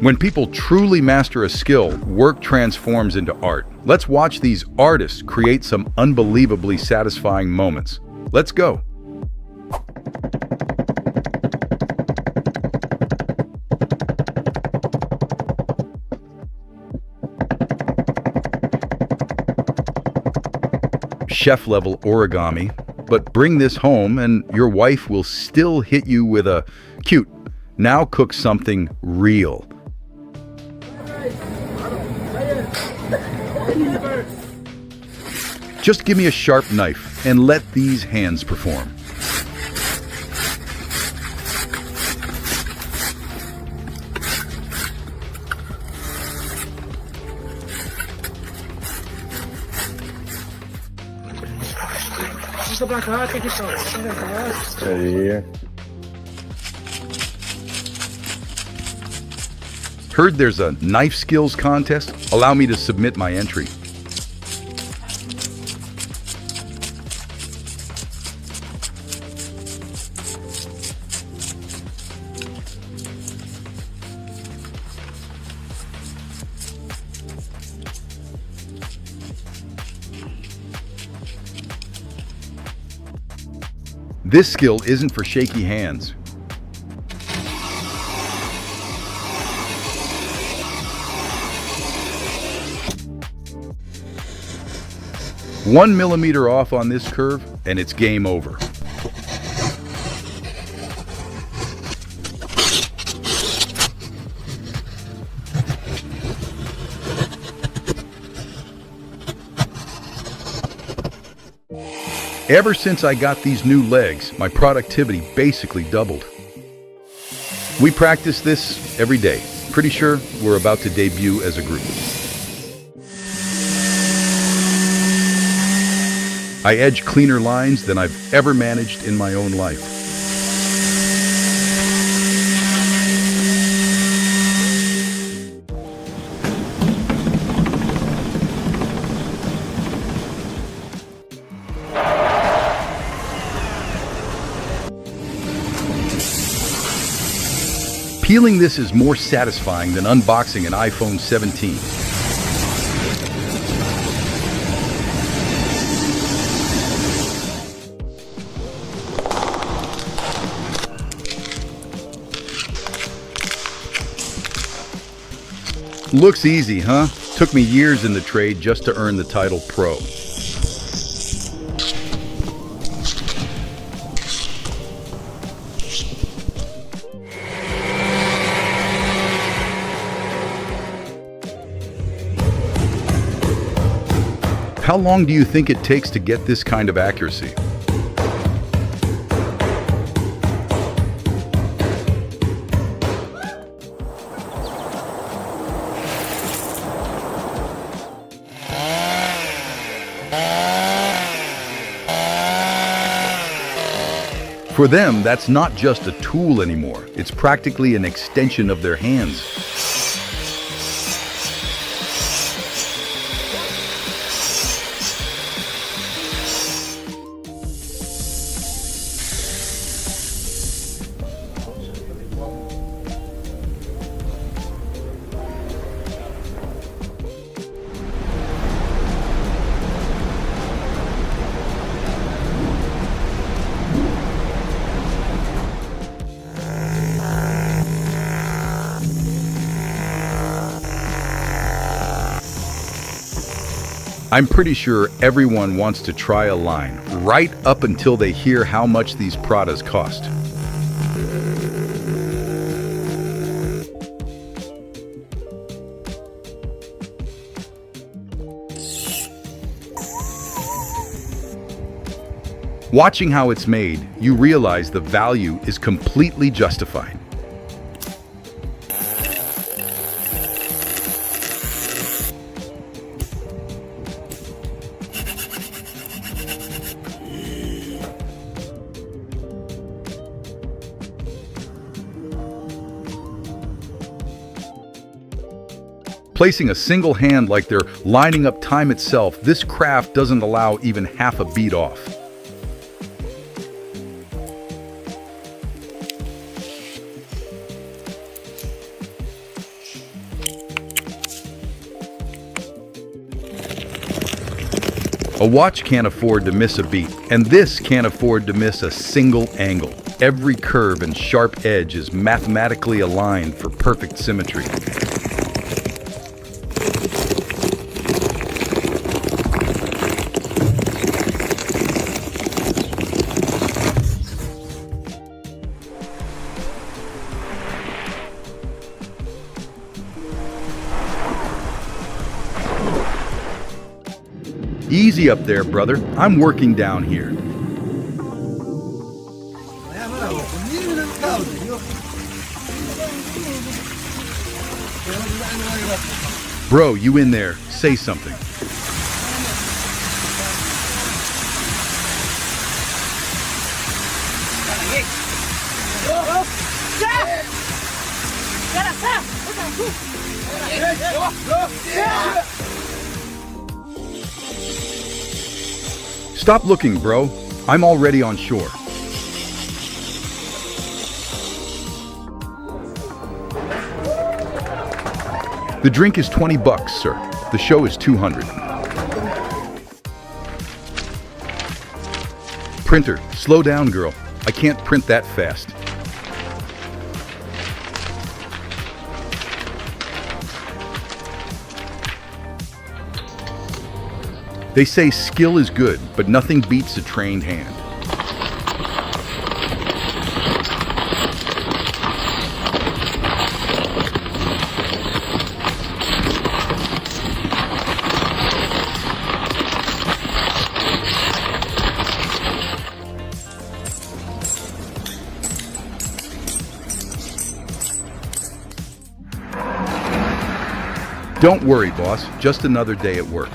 When people truly master a skill, work transforms into art. Let's watch these artists create some unbelievably satisfying moments. Let's go. Chef-level origami, but bring this home and your wife will still hit you with a cute, now cook something real. Just give me a sharp knife and let these hands perform. Heard there's a knife skills contest? Allow me to submit my entry. This skill isn't for shaky hands. One millimeter off on this curve, and it's game over. Ever since I got these new legs, my productivity basically doubled. We practice this every day. Pretty sure we're about to debut as a group. I edge cleaner lines than I've ever managed in my own life. Peeling this is more satisfying than unboxing an iPhone 17. Looks easy, huh? Took me years in the trade just to earn the title pro. How long do you think it takes to get this kind of accuracy? For them, that's not just a tool anymore. It's practically an extension of their hands. I'm pretty sure everyone wants to try a line, right up until they hear how much these Pradas cost. Watching how it's made, you realize the value is completely justified. Placing a single hand like they're lining up time itself, this craft doesn't allow even half a beat off. A watch can't afford to miss a beat, and this can't afford to miss a single angle. Every curve and sharp edge is mathematically aligned for perfect symmetry. Easy up there, brother. I'm working down here. Bro, you in there? Say something. Stop looking, bro. I'm already on shore. The drink is $20, sir. The show is $200. Printer, slow down, girl. I can't print that fast. They say skill is good, but nothing beats a trained hand. Don't worry, boss. Just another day at work.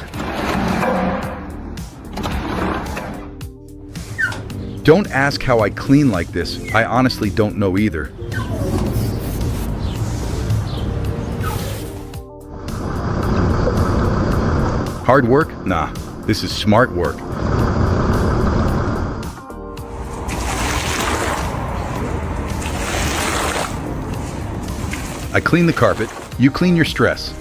Don't ask how I clean like this. I honestly don't know either. Hard work? Nah, this is smart work. I clean the carpet, you clean your stress.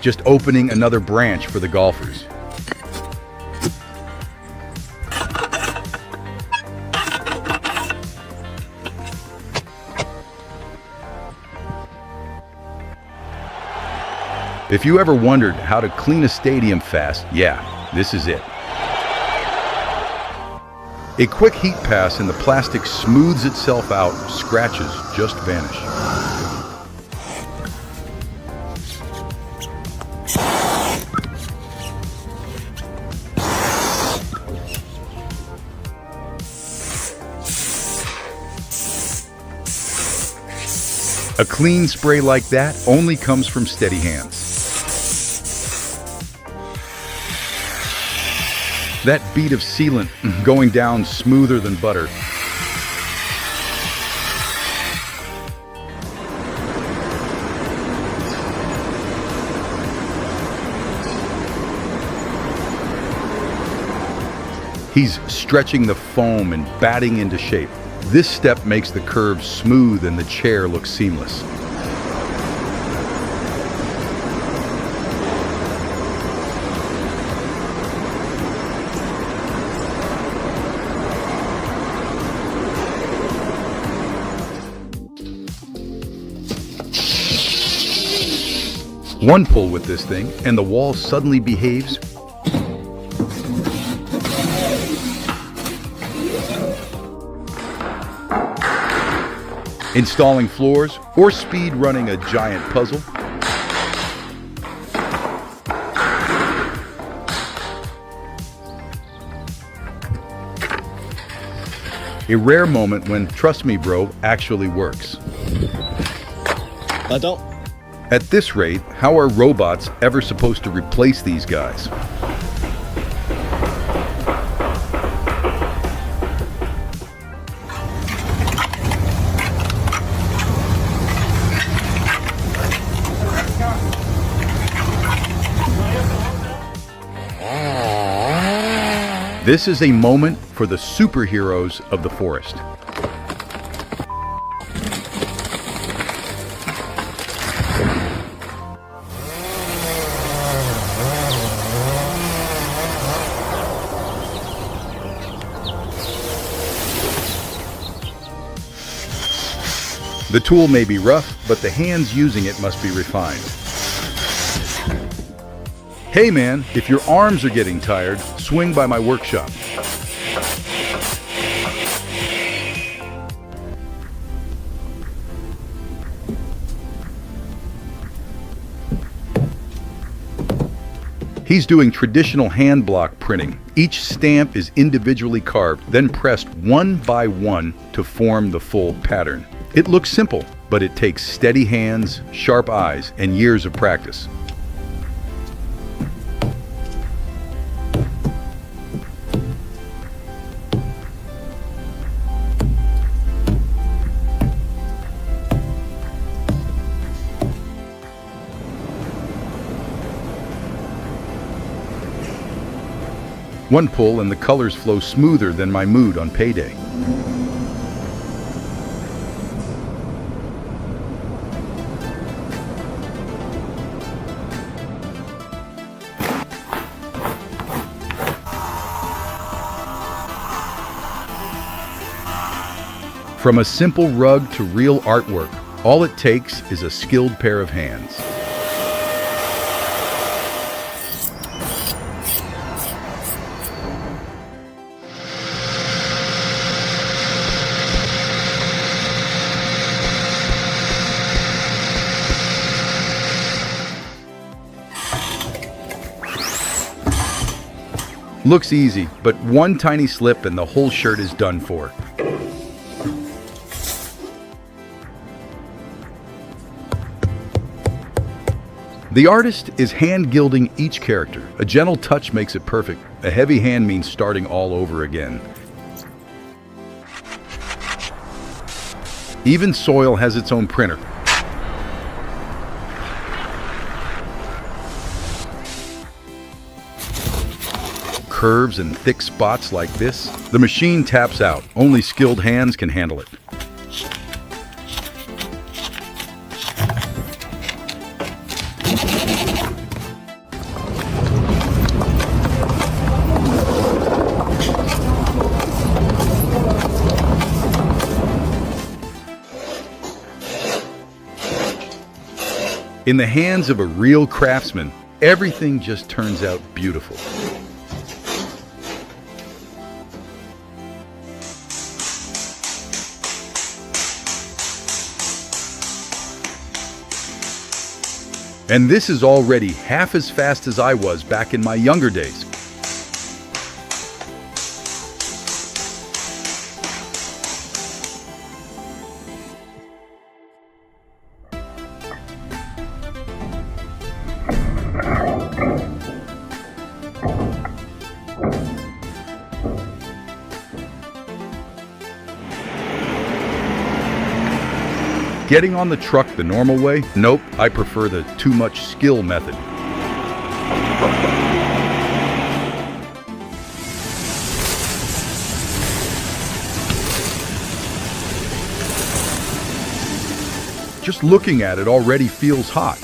Just opening another branch for the golfers. If you ever wondered how to clean a stadium fast, yeah, this is it. A quick heat pass and the plastic smooths itself out, scratches just vanish. A clean spray like that only comes from steady hands. That bead of sealant going down smoother than butter. He's stretching the foam and batting into shape. This step makes the curves smooth and the chair look seamless. One pull with this thing, and the wall suddenly behaves. Installing floors, or speed running a giant puzzle. A rare moment when, trust me bro, actually works. I don't. At this rate, how are robots ever supposed to replace these guys? This is a moment for the superheroes of the forest. The tool may be rough, but the hands using it must be refined. Hey man, if your arms are getting tired, swing by my workshop. He's doing traditional hand block printing. Each stamp is individually carved, then pressed one by one to form the full pattern. It looks simple, but it takes steady hands, sharp eyes, and years of practice. One pull and the colors flow smoother than my mood on payday. From a simple rug to real artwork, all it takes is a skilled pair of hands. Looks easy, but one tiny slip and the whole shirt is done for. The artist is hand gilding each character. A gentle touch makes it perfect. A heavy hand means starting all over again. Even soil has its own printer. Curves and thick spots like this, the machine taps out. Only skilled hands can handle it. In the hands of a real craftsman, everything just turns out beautiful. And this is already half as fast as I was back in my younger days. Getting on the truck the normal way? Nope, I prefer the too much skill method. Just looking at it already feels hot.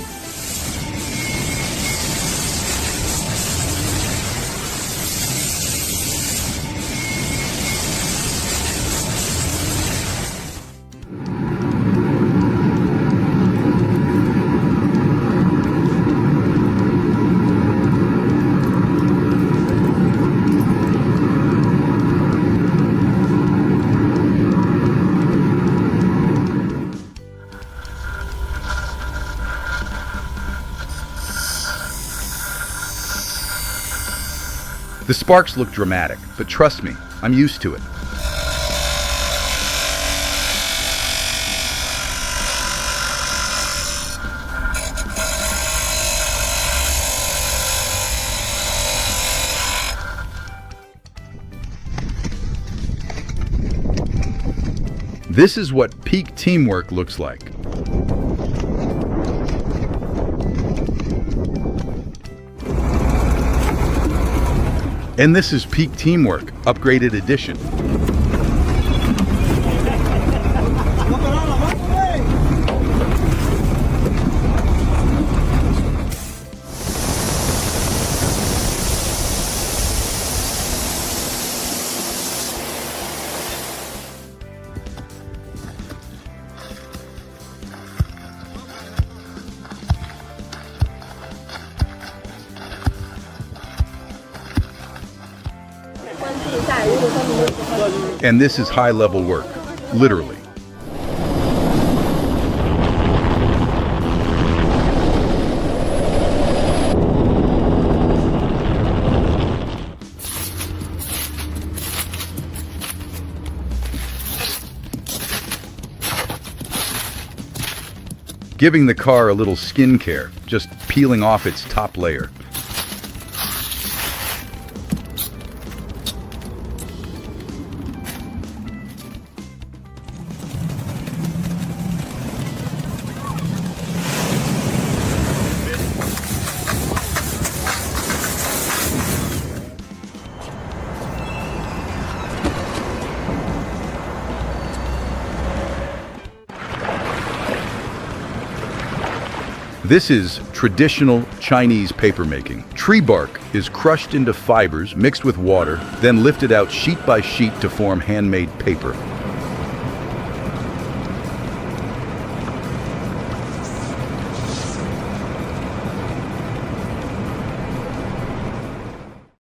The sparks look dramatic, but trust me, I'm used to it. This is what peak teamwork looks like. And this is peak teamwork, upgraded edition. And this is high-level work, literally. Giving the car a little skin care, just peeling off its top layer. This is traditional Chinese papermaking. Tree bark is crushed into fibers, mixed with water, then lifted out sheet by sheet to form handmade paper.